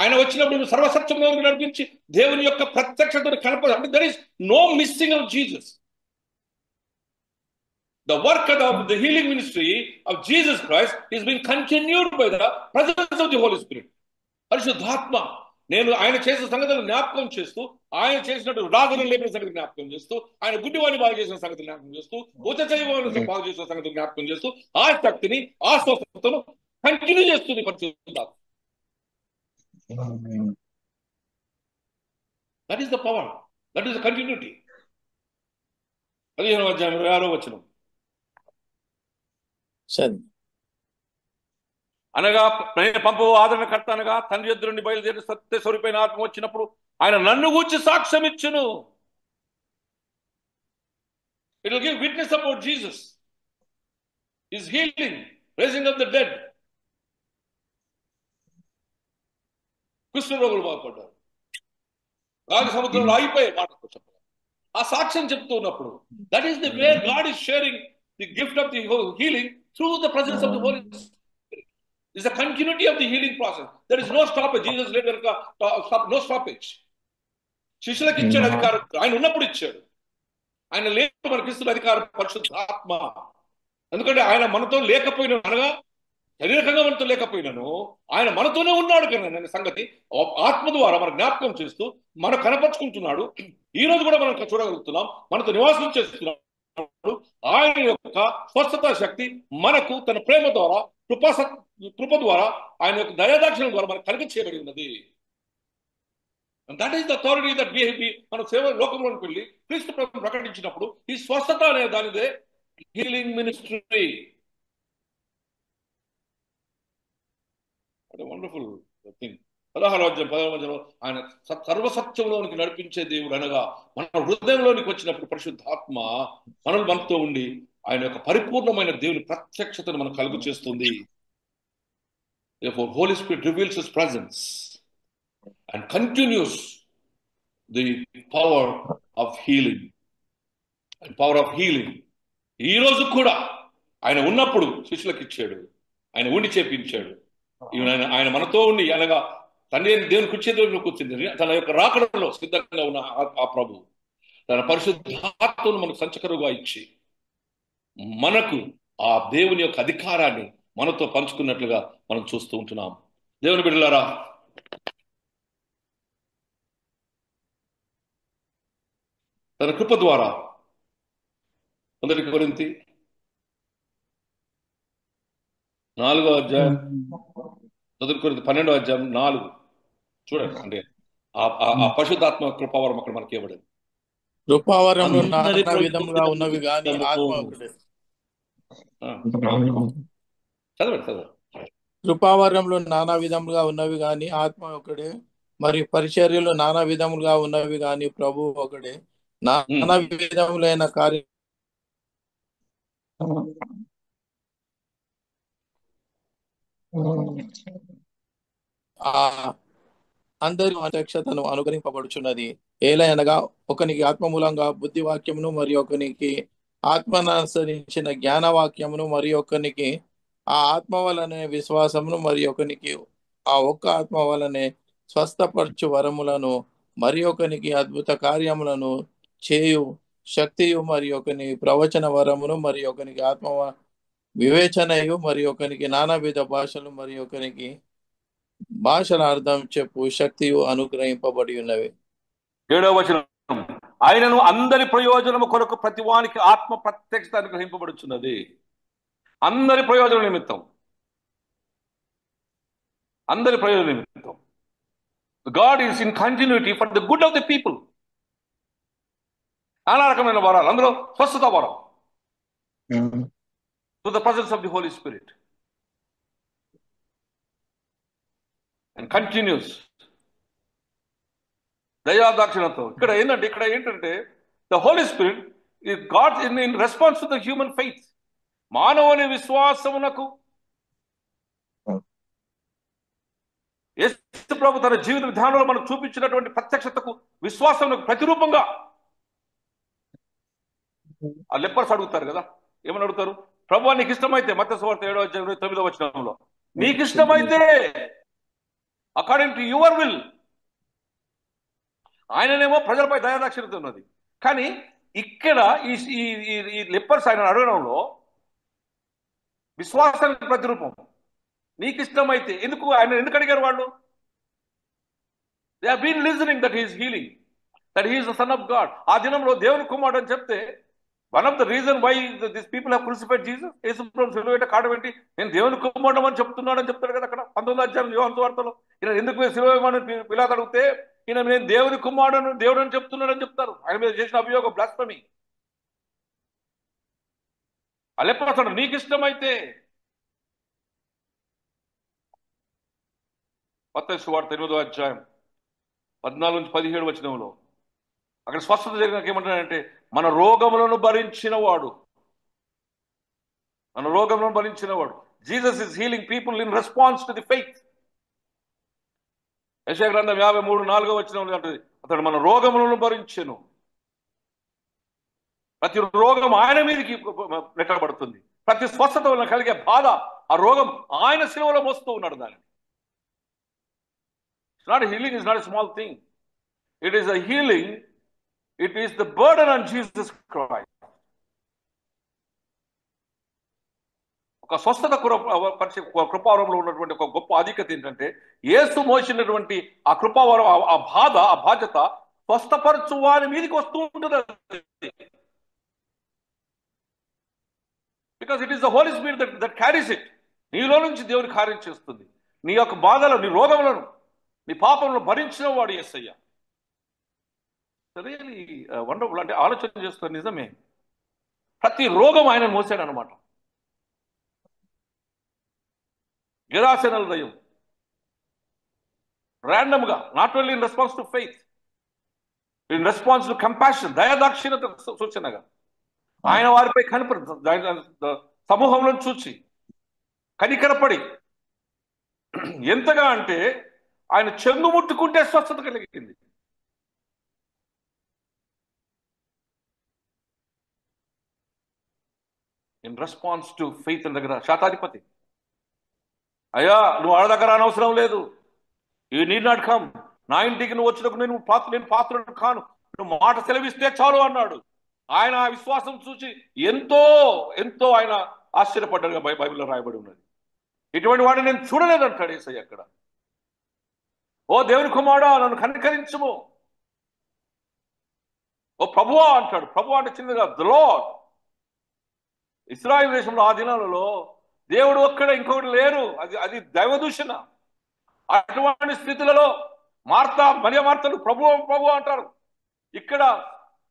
ఆయన వచ్చినప్పుడు సర్వసత్యంలోకి నడిపించి దేవుని యొక్క ప్రత్యక్షతను కనపడ, అంటే there is no missing of Jesus. The work of the healing ministry of Jesus Christ is being continued by the presence of the Holy Spirit. పరిశుద్ధాత్మ నేను ఆయన చేసిన సంగతులను జ్ఞాపకం చేస్తూ, ఆయన చేసినట్టు రాజులను లేపిన సంగతి జ్ఞాపకం చేస్తూ, ఆయన గుడ్డివాడిని బాగు చేసిన సంగతి జ్ఞాపకం చేస్తూ, ఉచ్చచైవాడిని బాగు చేసిన సంగతి జ్ఞాపకం చేస్తూ, ఆ శక్తిని ఆ స్వస్థతను కంటిన్యూ చేస్తుంది పరిశుద్ధాత్మ. That is the power, that is the continuity. 15వ అధ్యాయం 26వ వచనం, అనగా నేను పంపు ఆదరణకర్త అనగా తండ్రి యొద్ద నుండి బయలుదేరి సత్య స్వరూపైన ఆత్మ వచ్చినప్పుడు ఆయన నన్ను గూర్చి సాక్ష్యం ఇచ్చును. It will give witness about Jesus, his healing, rising of the dead. కుష్ఠరోగులు బాగుపడ్డారు, గాలి సముద్రంలో ఆగిపోయాయి మాటకు చెప్పగా ఆ సాక్ష్యం చెప్తూ ఉన్నప్పుడు, that is the way god is sharing the gift of the healing through the presence of the Holy Spirit. It's a continuity of the healing process. There is no stoppage. Jesus later no stoppage. శిష్యులకు ఇచ్చాడు అధికారం, ఆయన ఉన్నప్పుడు ఇచ్చాడు. ఆయన లేనప్పుడు మనకి ఇస్తున్న అధికారం పరిశుద్ధాత్మ. ఎందుకంటే ఆయన మనతో లేకపోయినా, అనగా శరీరకంగా మనతో లేకపోయినాను ఆయన మనతోనే ఉన్నాడు కదా సంగతి ఆత్మ ద్వారా మన జ్ఞాపకం చేస్తూ మనం కనపరుచుకుంటున్నాడు. ఈ రోజు కూడా మనం చూడగలుగుతున్నాం, మనతో నివాసం చేస్తున్నాడు. ఆయన యొక్క స్వస్థత శక్తి మనకు తన ప్రేమ ద్వారా కృప ద్వారా ఆయన యొక్క దయాదాక్షిణ్యం ద్వారా మనకు కలిగి చేయబడి ఉన్నది. That is the authority that మన సేవ లోకంలోకి వెళ్ళి క్రీస్తు ప్రభువును ప్రకటించినప్పుడు ఈ స్వస్థత అనే దానిదే హీలింగ్ మినిస్ట్రీ. Wonderful thing. 16వ అధ్యాయం ఆయన సర్వసత్యంలోనికి నడిపించే దేవుడు అనగా మన హృదయంలోనికి వచ్చినప్పుడు పరిశుద్ధాత్మ మనతో ఉండి ఆయన యొక్క పరిపూర్ణమైన దేవుని ప్రత్యక్షతను మనకు కలుగు చేస్తుంది. Therefore, Holy Spirit reveals His presence and continues the power of healing. And power of healing ఈ రోజు కూడా ఆయన ఉన్నప్పుడు శిష్యులకు ఇచ్చాడు, ఆయన ఉండి చేపించాడు. ఆయన మనతో ఉండి అనగా తండ్రి దేవుని కుర్చీ దగ్గర కూర్చుంది, తన యొక్క రాకడలో సిద్ధంగా ఉన్న ఆ ప్రభు తన పరిశుద్ధాత్మను మనకు సంచకరుగా ఇచ్చి మనకు ఆ దేవుని యొక్క అధికారాన్ని మనతో పంచుకున్నట్లుగా మనం చూస్తూ ఉంటున్నాం. దేవుని బిడ్డలారా, తన కృప ద్వారా 1 కొరింథీ 4వ అధ్యాయం చదువుకునేది 12వ అధ్యాయం 4 చూడండి. అంటే ఆ పరిశుద్ధాత్మ కృపావరం అక్కడ మనకి ఇవ్వబడింది. కృపావరంలో అందరి నానా విధముగా ఉన్నవి గాని ఆత్మ ఒకటే. చదవండి చదవండి. కృపావరంలో నానా విధములుగా ఉన్నవి గాని ఆత్మ ఒకడే. మరి పరిచర్యలు నానా విధములుగా ఉన్నవి గాని ప్రభు ఒకడే. నానా విధములైన కార్య ఆ అందరి అధ్యక్షతను అనుగ్రహింపబడుచున్నది. ఏలయనగా ఒకనికి ఆత్మ మూలంగా బుద్ధి వాక్యమును, మరి ఒకనికి ఆత్మననుసరించిన జ్ఞానవాక్యమును, మరి ఒకనికి ఆ ఆత్మ వలనే విశ్వాసమును, మరి ఒకనికి ఆ ఒక్క ఆత్మ వలనే స్వస్థపరచు వరములను, మరి ఒకనికి అద్భుత కార్యములను చేయు శక్తియు, మరి ఒకని ప్రవచన వరమును, మరి ఒకనికి ఆత్మ వివేచనయు, మరి ఒకనికి నానావిధ భాషలు, మరి ఒకనికి భాషల అర్థం చెప్పు శక్తియు అనుగ్రహింపబడి ఉన్నవి. 7వ వచనం, ఆయనను అందరి ప్రయోజనము కొరకు ప్రతివానికి ఆత్మ ప్రత్యక్షత అనుగ్రహింపబడుచున్నది. అందరి ప్రయోజనం నిమిత్తం, అందరి ప్రయోజనం నిమిత్తం. God is in continuity for the good of the people. నానా రకమైన వరాలు, అందులో స్వస్థత వరం, to the presence of the Holi spirit and continues. దయాదాక్షిణతో ఇక్కడ ఏంటంటే the Holi spirit is god in response to the human faith. మానవుని విశ్వాసమునకు యేసు ప్రభు తన జీవిత విధానంలో మనకు చూపించినటువంటి ప్రత్యక్షతకు, విశ్వాసమునకు ప్రతిరూపంగా ఆ లెపర్స్ అడుగుతారు కదా, ఏమని అడుగుతారు? ప్రభు నీకు ఇష్టమైతే, మత్తయి సువార్త 7వ అధ్యాయం 9వ వచనంలో, నీకు ఇష్టమైతే అకార్డింగ్ టు యువర్ విల్. ఆయననేమో ప్రజలపై దయాదాక్షిణ్యత ఉన్నది. కానీ ఇక్కడ ఈ లెపర్స్ ఆయన అడగడంలో విశ్వాసానికి ప్రతిరూపం. నీకు ఇష్టమైతే, ఆయన ఎందుకు అడిగారు వాళ్ళు? They have been listening that he's healing, that he's the son of God. ఆ దినంలో దేవుని కుమారుడు అని చెప్తే, one of the reason why this people have crucified Jesus, Yesu ప్రభు సిలువ కారణం ఏంటి? నేను దేవుని కుమారుడు అని చెప్తున్నాడని చెప్తాడు కదా అక్కడ 19వ అధ్యాయం యోహాను సువార్తలో. ఈయన ఎందుకు సిలువ వేయమని పిలాతు అడిగితే, ఈయన నేను దేవుని కుమారుడు, దేవుడు అని చెప్తున్నాడని చెప్తారు. ఆయన మీద చేసిన అభియోగం బ్లాస్ఫమీ. అలెప్పడు నీకు ఇష్టమైతే. మత్తయి సువార్త 8వ అధ్యాయం 14-17 అక్కడ స్వస్థత జరిగినాక ఏమంటాడంటే, మన రోగములను భరించినవాడు. Jesus is healing people in response to the faith. యెషయా గ్రంథం 53:4 అంటది, అతడు మన రోగములను భరించెను. ప్రతి రోగం ఆయన మీదకి నెట్టబడుతుంది. ప్రతి స్వస్థత వలన కలిగే బాధ, ఆ రోగం ఆయన శిలువలో మోస్తూ ఉన్నాడు దాన్ని. It's not a healing, is not a small thing. It is a healing. It is the burden on Jesus Christ. ఒక స్వస్థత కృపావరంలో ఉన్నటువంటి ఒక గొప్ప ఆధిక్యత ఏంటంటే, యేసు మోసినటువంటి ఆ కృపావరం, ఆ బాధ, ఆ బాధ్యత స్వస్థపరచు వారి మీదకి వస్తూ ఉంటుంది. Because it is the Holi Spirit that carries it. నీలో నుంచి దేవుని కార్యం చేస్తుంది. నీ యొక్క బాధలను, నీ రోగములను, నీ పాపములను భరించిన వాడు యేసయ్య. Really wonderful. అంటే ఆలోచన చేస్తారు, నిజమే, ప్రతి రోగం ఆయన మోసాడు అనమాట. గెరాసెనల్ దయం ర్యాండమ్ గా, not only in response to faith, in response to compassion, దయాదాక్షిణ్యత సూచనగా ఆయన వారిపై సమూహంలో చూచి కనికరపడి, ఎంతగా అంటే ఆయన చెంగు ముట్టుకుంటే స్వస్థత కలిగింది. ఇన్ రెస్పాన్స్ టు ఫెయిత్ దగ్గర శాతాధిపతి, అయ్యా నువ్వు ఆడ దగ్గర అనవసరం లేదు, ఈ నీడ్ నాట్ కమ్, నా ఇంటికి నువ్వు వచ్చినప్పుడు నేను పాత్రుడు కాను, నువ్వు మాట సెలవిస్తే చాలు అన్నాడు. ఆయన ఆ విశ్వాసం చూసి ఎంతో ఎంతో ఆయన ఆశ్చర్యపడ్డాడుగా బైబిల్లో రాయబడి ఉన్నది. ఇటువంటి వాడిని నేను చూడలేదంటాడు యేసయ్య అక్కడ. ఓ దేవుని కుమారుడా నన్ను కనికరించుము, ఓ ప్రభువా అంటాడు. ప్రభువా అంటే చిన్నగా ద లార్డ్. ఇశ్రాయేలు దేశంలో ఆ దినాలలో దేవుడు ఒక్కడ ఇంకొకటి లేరు. అది అది దైవదూషణ. అటువంటి స్థితులలో మరియ మార్తలు ప్రభు ప్రభు అంటారు. ఇక్కడ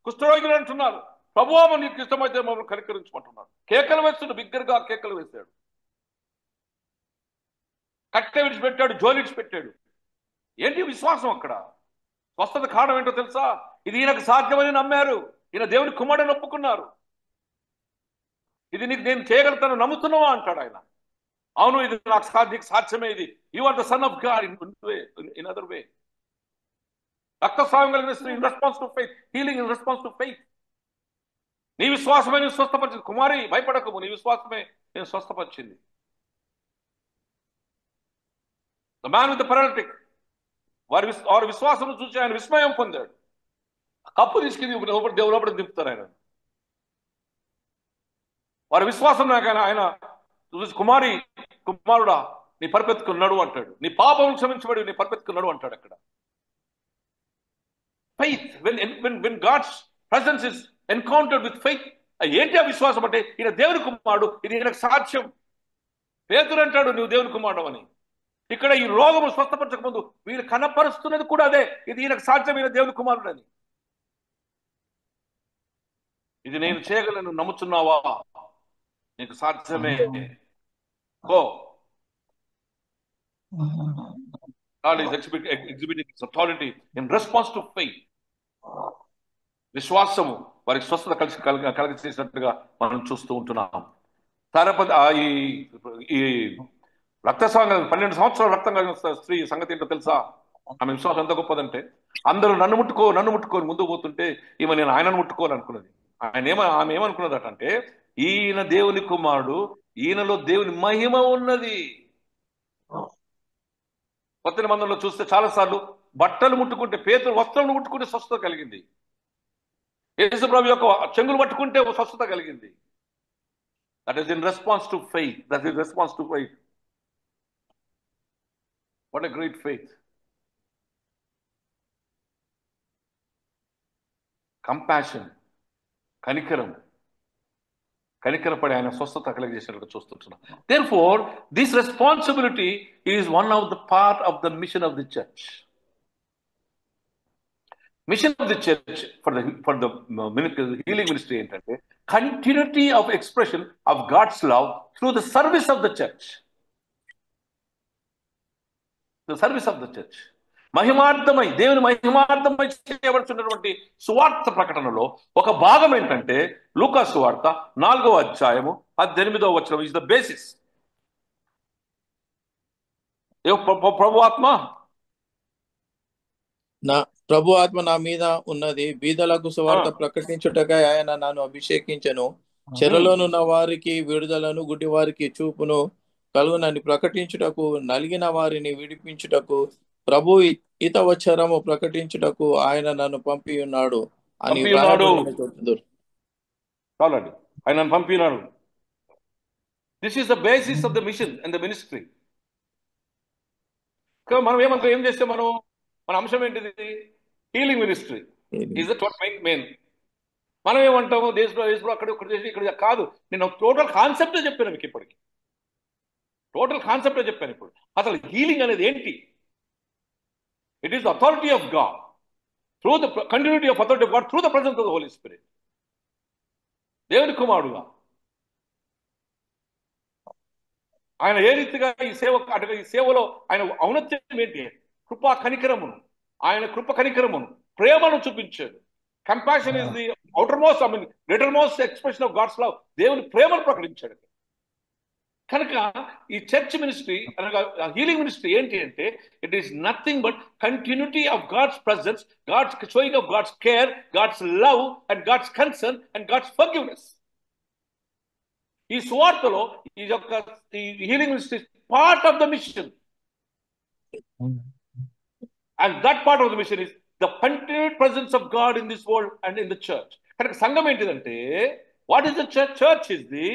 కుష్ఠరోగులు అంటున్నారు, ప్రభువా నీకు ఇష్టమైతే మమ్మల్ని కనికరించమంటున్నారు. కేకలు వేస్తున్నాడు, బిగ్గరగా కేకలు వేశాడు, కట్టె విడిచిపెట్టాడు, జోలి విడిచిపెట్టాడు. ఏంటి విశ్వాసం? అక్కడ స్వస్థత కారణం ఏంటో తెలుసా? ఇది ఈయనకు సాధ్యమని నమ్మారు. ఈయన దేవుని కుమారుడని ఒప్పుకున్నారు. ఇది నేను చేయగలుగుతాను నమ్ముతున్నావా అంటాడు ఆయన. అవును, ఇది నీకు సాధ్యమే. ఇది you are the son of god in other way. రక్తస్రావం కలిగిన స్త్రీ in response to faith, healing in response to faith. నీ విశ్వాసమే నేను స్వస్థపరిచింది. కుమారి భయపడకము, నీ విశ్వాసమే నేను స్వస్థపరిచింది. The man with the paralytic, వారి విశ్వాసం చూసి ఆయన విస్మయం పొందాడు. కప్పు తీసుకుని దేవుడు దింపుతారు ఆయన. వారి విశ్వాసం ఆయన కుమారుడా నీ పరిపెత్తుకున్నాడు అంటాడు. నీ పాపం క్షమించబడి నీ పరిపెత్తుకున్నాడు అంటాడు. అక్కడ faith, when God's presence is encountered with faith. ఏంటి ఆ విశ్వాసం అంటే? ఈయన దేవుని కుమారుడు, ఇది ఈయనకు సాధ్యం. పేతురు అంటాడు నువ్వు దేవుని కుమారుడు అని. ఇక్కడ ఈ రోగము స్వస్థపరచక ముందు వీళ్ళు కనపరుస్తున్నది కూడా అదే, ఇది ఈయనకు సాధ్యం, ఈయన దేవుని కుమారుడు అని. ఇది నేను చేయగలను నమ్ముతున్నావా? నీకు సాధ్యమే. Go. God is exhibiting his authority in response to faith. విశ్వాసము వారికి స్వస్థత కలిగి చేసినట్టుగా మనం చూస్తూ ఉంటున్నాం. ఈ రక్తస్రావం 12 సంవత్సరాలు రక్తం కలిగిన స్త్రీ సంగతి ఏంటో తెలుసా? ఆమె విశ్వాసం ఎంత గొప్పదంటే, అందరూ నన్ను ముట్టుకొని ముందుకు పోతుంటే ఈమె నేను ఆయనను ముట్టుకోవాలనుకున్నది. ఆమె ఏమనుకున్నదట అంటే, ఈయన దేవుని కుమారుడు, ఈయనలో దేవుని మహిమ ఉన్నది. కొత్త నిబంధనలో చూస్తే చాలాసార్లు బట్టలు ముట్టుకుంటే, పేతురు వస్త్రం ముట్టుకుంటే స్వస్థత కలిగింది. యేసు ప్రభు యొక్క చెంగులు పట్టుకుంటే స్వస్థత కలిగింది. That is in response to faith. That is response to faith. What a great faith. Compassion, కనికరపడి ఆయన స్వస్థత కలిగజేసినట్టు చూస్తుంటున్నాం. Therefore, this responsibility is one of the part of the mission of the church. Mission of the church for the healing ministry ఏంటంటే, continuity of expression of God's love through the service of the church. The service of the church. మహిమార్థమై, దేవుని మహిమార్థమై చేయబడుతున్నటువంటి సువార్త ప్రకటనలో ఒక భాగం ఏంటంటే, లూకా సువార్త 4వ అధ్యాయము 18వ వచనం ఇస్ ద బేసిస్. ప్రభు ఆత్మ నా మీద ఉన్నది, బీదలకు సువార్త ప్రకటించుటకై ఆయన నన్ను అభిషేకించెను. చెరలోనున్న వారికి విడుదలను, గుడ్డి వారికి చూపును కలుగునని ప్రకటించుటకు, నలిగిన వారిని విడిపించుటకు, ప్రభు హితవచనము ప్రకటించుటకు ఆయన నన్ను పంపి ఉన్నాడు అని ఆయన పంపినాడు. This is the basis of the mission and the ministry. మనం ఏం చేస్తే మన అంశం ఏంటిది? Healing ministry is the main. మనం ఏమంటాము? దేశంలో అక్కడ చేసి ఇక్కడ కాదు. నేను టోటల్ కాన్సెప్టే చెప్పాను మీకు. ఇప్పటికి టోటల్ కాన్సెప్టే చెప్పాను. ఇప్పుడు అసలు హీలింగ్ అనేది ఏంటి? It is the authority of God, through the continuity of authority of God, through the presence of the Holy Spirit. దేవుని కుమారుడుగా ఆయన ఏ రీతిగా ఈ సేవలో ఆయన ఔన్నత్యం ఏంటి? కృపా కనికరమును, ఆయన కృప కనికరమును, ప్రేమను చూపించాడు. Compassion is the outer most, greater most expression of God's love. దేవుని ప్రేమను ప్రకటించాడు. కనుక ఈ చర్చ్ మినిస్ట్రీ అనగా హీలింగ్ మినిస్ట్రీ ఏంటి అంటే, it is nothing but continuity of God's presence, God's showing of God's care, God's love and God's concern and God's forgiveness. ఈ సువార్తలో ఈ యొక్క healing ministry part of the mission, and that part of the mission is the continued presence of god in this world and in the church. కనుక సంఘం ఏంటిదంటే, what is the church? Church is the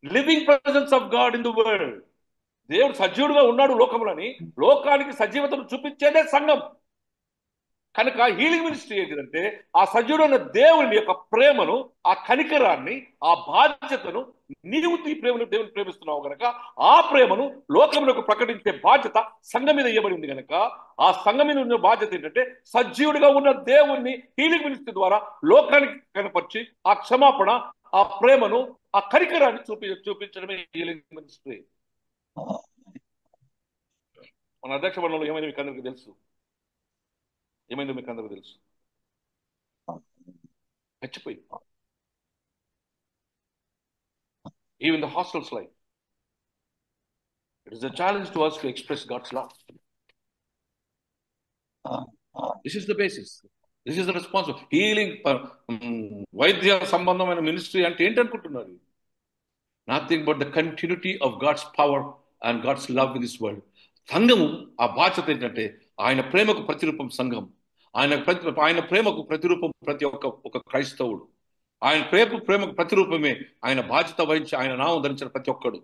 living presence of god in the world. దేవుడు సజీవుడుగా ఉన్నాడు లోకములని, లోకానికి సజీవతను చూపించేదే సంఘం. కనుక హీలింగ్ మినిస్ట్రీ ఏంటిదంటే, ఆ సజీవుడైన దేవుని యొక్క ప్రేమను, ఆ కనికరాన్ని, ఆ బాధ్యతను నీవు ఈ ప్రేమను దేవుని ప్రేమిస్తున్నావు గనక ఆ ప్రేమను లోకములకు ప్రకటించే బాధ్యత సంఘం మీద ఇవ్వబడి ఉంది గనక ఆ సంఘం మీద ఉన్న బాధ్యత ఏంటంటే సజీవుడిగా ఉన్న దేవుణ్ణి హీలింగ్ మినిస్ట్రీ ద్వారా లోకానికి కనపరిచి ఆ క్షమాపణ, ఆ ప్రేమను, ఆ కనికరాన్ని చూపించడమే హీలింగ్ మినిస్ట్రీ. మన అధ్యక్ష మండలంలో ఏమైందో మీకు అందరికీ తెలుసు. చచ్చిపోయి even the hostels life. It is a challenge to us to express God's love. This is the basis. This is the responsibility. Healing, వైద్య సంబంధమైన మినిస్ట్రీ అంటే ఏంటనుకుంటున్నారు? Nothing but the continuity of god's power and god's love in this world. సంఘము ఆ బాధ్యత ఏంటంటే ఆయన ప్రేమకు ప్రతిరూపం సంఘం. ఆయన ప్రేమకు ప్రతిరూపం ప్రతి ఒక్క క్రైస్తవుడు. ఆయన ప్రేమకు ప్రతిరూపమే ఆయన బాధ్యత వహించి ఆయన నామం ధరించిన ప్రతి ఒక్కడు.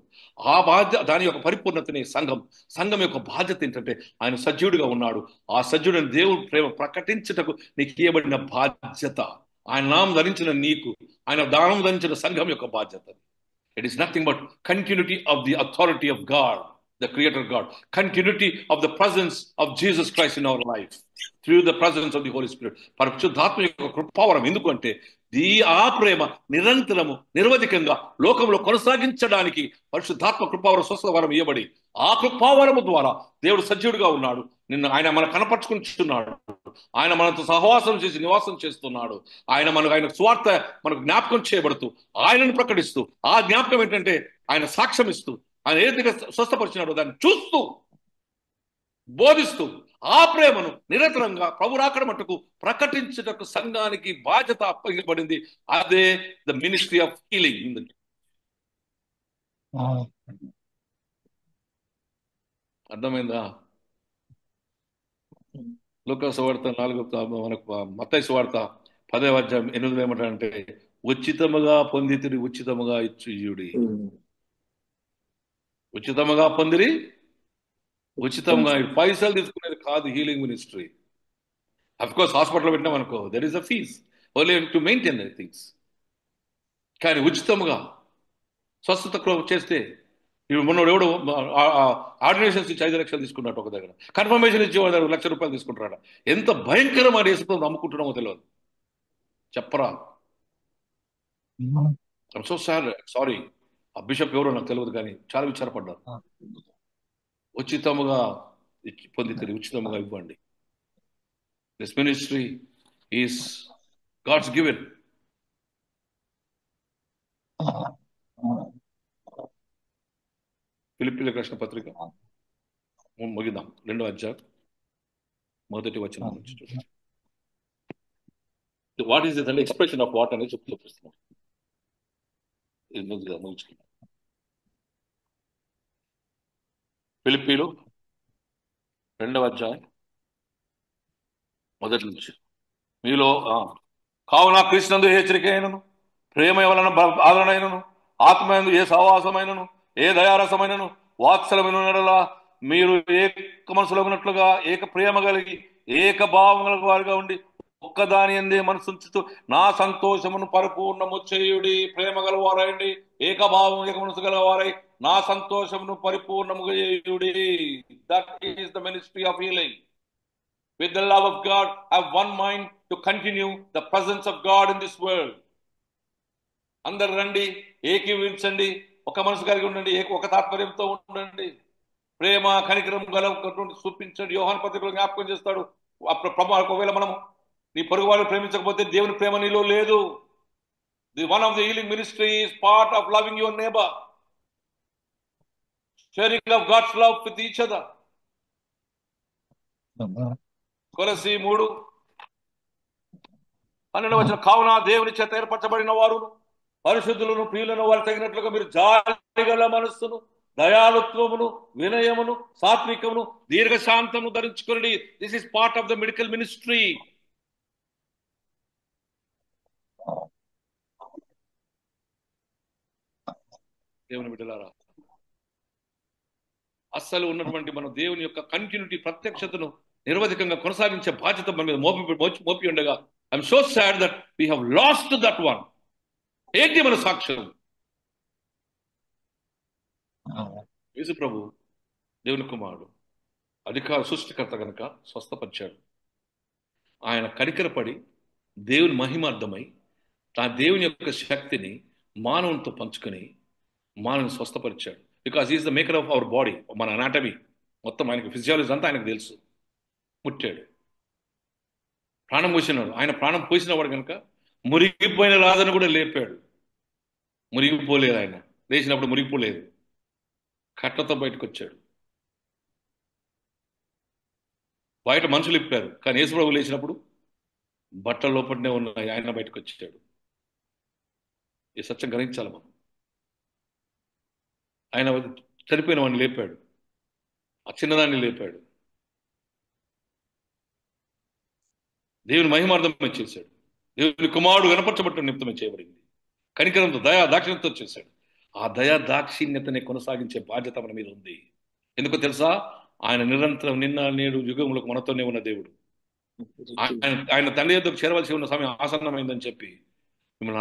ఆ బాధ్యత, దాని యొక్క పరిపూర్ణతని సంఘం యొక్క బాధ్యత ఏంటంటే ఆయన సజీవుడిగా ఉన్నాడు. ఆ సజీవుడిని దేవుడు ప్రేమ ప్రకటించుటకు నీకు ఇవ్వబడిన బాధ్యత, ఆయన నామం ధరించిన నీకు, ఆయన నామం ధరించిన సంఘం యొక్క బాధ్యత. It is nothing but continuity of the authority of God, the Creator God. Continuity of the presence of Jesus Christ in our life through the presence of the Holy Spirit. పరిశుద్ధాత్మ యొక్క కృపావరం. ఎందుకంటే ఆ ప్రేమ నిరంతరము నిరవధికంగా లోకంలో కొనసాగించడానికి పరిశుద్ధాత్మ కృపావరం స్వస్థవరం ఇవ్వబడి ఆ కృపావరము ద్వారా దేవుడు సజీవుడిగా ఉన్నాడు. ఆయన మనం కనపరుచుకుంటున్నాడు. ఆయన మనతో సహవాసం చేసి నివాసం చేస్తున్నాడు. ఆయన స్వార్థ మనకు జ్ఞాపకం చేయబడుతూ ఆయనను ప్రకటిస్తూ, ఆ జ్ఞాపకం ఏంటంటే ఆయన సాక్ష్యం ఇస్తూ, ఆయన ఏదైతే స్వస్థపరిచినాడో దాన్ని చూస్తూ బోధిస్తూ ఆ ప్రేమను నిరంతరంగా ప్రభు రాకడ మట్టుకు ప్రకటించుటకు సంఘానికి బాధ్యత అప్పగించబడింది. అదే ద మినిస్ట్రీ ఆఫ్ హీలింగ్. అర్థమైందా? లూకా సువార్త 4, మనకు మత్తయి సువార్త 10వ అధ్యాయం 8 ఏమంటారంటే ఉచితముగా పొందితిరి ఉచితముగా ఇచ్చుయుడి. ఉచితముగా పొందిరి ఉచితంగా, పైసలు తీసుకునేది కాదు healing ministry. Of course hospital పెట్టినాం అనుకో, there is a fees only to maintain the things. కానీ ఉచితంగా స్వస్థత చేస్తే, ఇప్పుడు మొన్న ఎవడు ఆర్డినేషన్స్ ఇచ్చి 5 లక్షలు తీసుకున్నట్టు ఒక దగ్గర, కన్ఫర్మేషన్ ఇచ్చి వాడు ₹1,00,000 తీసుకుంటాడు. ఎంత భయంకరమైన యేసుప్రభువుని నమ్ముకుంటున్నామో తెలియదు, చెప్పరా. ఐమ్ సో సారీ, ఆ బిషప్ ఎవరో నాకు తెలియదు, కానీ చాలా విచారపడ్డారు. ఉచితముగా పొందితే ఉచితముగా ఇవ్వండి. This ministry is god's given. ఫిలిప్పీయులకు రాసిన పత్రిక ముగిద్దాం, 2వ అధ్యాయం 1వ వచనం నుంచి చూద్దాం. వాట్ ఈస్ దిస్ అంటే ఎక్స్ప్రెషన్ ఆఫ్ వాట్ అనేది చూపిస్తున్నాం. ఇది ముగించుకున్నాం. ఫిలిప్పీయులు 2వ అధ్యాయం 1 నుంచి. మీలో కావున క్రీస్తునందు ఏ హెచ్చరిక అయినను, ప్రేమ వలన ఆదరణైనను, ఆత్మయందు ఏ సహవాసమైనను, ఏ దయారసమైనను, వాత్సల్యమైనలా మీరు ఏక మనసులో ఉన్నట్లుగా ఏక ప్రేమ కలిగి ఏక భావం గల వారిగా ఉండి ఒక్కదాని అందే మనసుంచుతూ నా సంతోషమును పరిపూర్ణము చేయుడి. ప్రేమ గలవారైండి, ఏకభావం ఏక మనసు గలవారై నా సంతోషమును పరిపూర్ణముగా చేయుడి. That is the ministry of healing. With the love of God, have one mind to continue the presence of God in this world. అందరు రండి, ఏకీవించండి, ఒక మనసు కలిగి ఉండండి, ఒక తాత్పర్యంతో ఉండండి, ప్రేమ కనికరం గల చూపించండి. యోహాను పత్రికలో జ్ఞాపకం చేస్తాడు, ఒకవేళ మనము నీ పొరుగు వారిని ప్రేమించకపోతే దేవుని ప్రేమ నీలో లేదు. The one of the healing ministry is part of loving your neighbor, sharing of God's love with each other. కొలస్సీ 3:12 కావున దేవుని చేత ఏర్పరచబడిన వారు పరిశుద్ధులను ప్రియులను వారు తగినట్లుగా మీరు జాలిగల మనస్సును, దయాళుత్వమును, వినయమును, సాత్వికమును, దీర్ఘశాంతమును ధరించుకోండి. This is part of the medical ministry. దేవుని బిడ్డలారా, అస్సలు ఉన్నటువంటి మన దేవుని యొక్క కంటిన్యూటీ ప్రత్యక్షతను నిరవధికంగా కొనసాగించే బాధ్యత మన మీద మోపి ఉండగా I'm so sad that we have lost that one. ఏంటి మన సాక్ష్యం? యేసు ప్రభు దేవుని కుమారుడు, సృష్టికర్త కనుక స్వస్థపరిచాడు. ఆయన కనికరపడి దేవుని మహిమార్థమై దేవుని యొక్క శక్తిని మానవునితో పంచుకొని మానవుని స్వస్థపరిచాడు. Because is the maker of our body. మన అనాటమీ మొత్తం ఆయనకు, ఫిజియాలజీ అంతా ఆయనకు తెలుసు. ముట్టాడు, ప్రాణం పోసినాడు. ఆయన ప్రాణం పోసిన వాడు కనుక మురిగిపోయిన రాజును కూడా లేపాడు. మురిగిపోలేదు, ఆయన లేచినప్పుడు మురిగిపోలేదు, కట్లతో బయటకు వచ్చాడు. బయట మనుషులు ఇప్పారు, కానీ యేసుప్రభు లేచినప్పుడు బట్టల లోపలనే ఉన్నాయి, ఆయన బయటకు వచ్చాడు. ఈ సత్యం గ్రహించాలి మనం. ఆయన చనిపోయిన వాడిని లేపాడు, ఆ చిన్నదాన్ని లేపాడు. దేవుని మహిమార్థమే చేశాడు. దేవుని కుమారుడు కనపరచబట్టిన నిమిత్తమే చేయబడింది. కనికరంతో, దయా దాక్షిణ్యంతో చేశాడు. ఆ దయా దాక్షిణ్యతని కొనసాగించే బాధ్యత మన మీద ఉంది. ఎందుకో తెలుసా? ఆయన నిరంతరం నిన్న నేడు యుగములకు మనతోనే ఉన్న దేవుడు. ఆయన తండ్రి యొద్దకు చేరవలసి ఉన్న సమయం ఆసన్నమైందని చెప్పి మిమ్మల్ని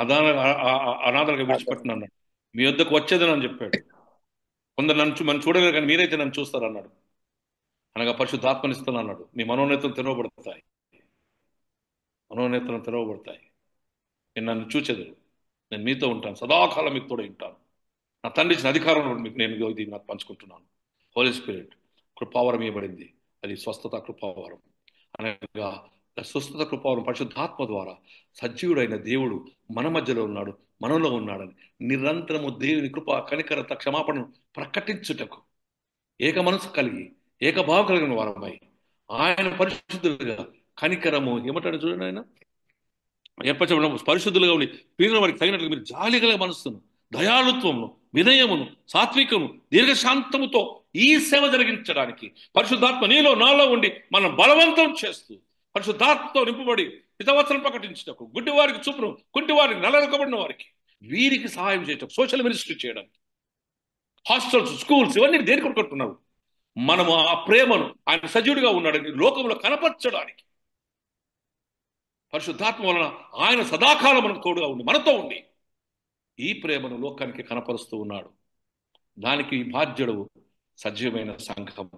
అనాథలుగా విడిచిపెట్టినన్నాడు. మీ యొద్దకు వచ్చేదని అని చెప్పాడు. కొందరు మనం చూడలేరు, కానీ మీరైతే నన్ను చూస్తారన్నాడు. అనగా పరిశుద్ధాత్మనిస్తానన్నాడు. మీ మనోనేతలు తెరవబడతాయి, మనోనేతలు తెరవబడతాయి. నేను నన్ను చూచేదరు, నేను మీతో ఉంటాను, సదాకాలం మీతో ఉంటాను. నా తండ్రి ఇచ్చిన అధికారంలో నేను ఇది నాకు పంచుకుంటున్నాను. హోలీ స్పిరిట్ కృపావరం ఇవ్వబడింది. అది స్వస్థత కృపావరం. అనగా స్వస్థత కృపావరం పరిశుద్ధాత్మ ద్వారా సజీవుడైన దేవుడు మన మధ్యలో ఉన్నాడు, మనలో ఉన్నాడని నిరంతరము దేవుని కృప కనికరత క్షమాపణను ప్రకటించుటకు ఏక మనసు కలిగి ఏకభావం కలిగిన వారమై ఆయన పరిశుద్ధులుగా కనికరము ఏమంటాడు చూడండి, ఆయన ఏర్పరచబడిన పరిశుద్ధులుగా ఉండి పీరిన వారికి తగినట్లు మీరు జాలి కలిగే మనస్సును, దయాళుత్వమును, వినయమును, సాత్వికము, దీర్ఘశాంతముతో ఈ సేవ జరిగించడానికి పరిశుద్ధాత్మ నీలో నాలో ఉండి మనం బలవంతం చేస్తూ పరిశుద్ధాత్మతో నింపబడి హితవచనం ప్రకటించటకు, గుడ్డి వారికి చూపును, కుంటి వారికి, నల్లగొక్కబడిన వారికి వీరికి సహాయం చేయటం, సోషల్ మినిస్ట్రీ చేయడానికి, హాస్టల్స్, స్కూల్స్ ఇవన్నీ దేనికి కొట్టుకుంటున్నారు? మనము ఆ ప్రేమను ఆయన సజీవుడిగా ఉన్నాడని లోకంలో కనపరచడానికి పరిశుద్ధాత్మ వలన ఆయన సదాకాలం మనకు తోడుగా ఉండి మనతో ఉండి ఈ ప్రేమను లోకానికి కనపరుస్తూ ఉన్నాడు. దానికి బాధ్యుడు సజీవమైన సంఘం,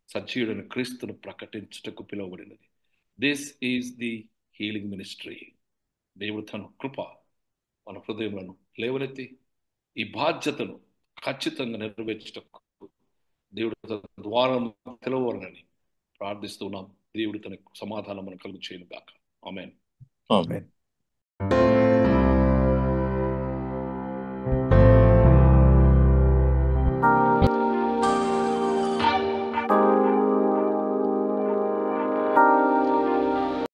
సజీవుడైన క్రీస్తును ప్రకటించుటకు పిలువబడినది. This is the healing ministry. దేవుడు తన కృప మన హృదయములను లేవనెత్తి ఈ బాధ్యతను ఖచ్చితంగా నెరవేర్చుటకు దేవుడు తన ద్వారం తెలవాలని ప్రార్థిస్తున్నాం. దేవుడు తన సమాధానం మనం కలుగు చేయను గాక. ఆమేన్. ఆమేన్.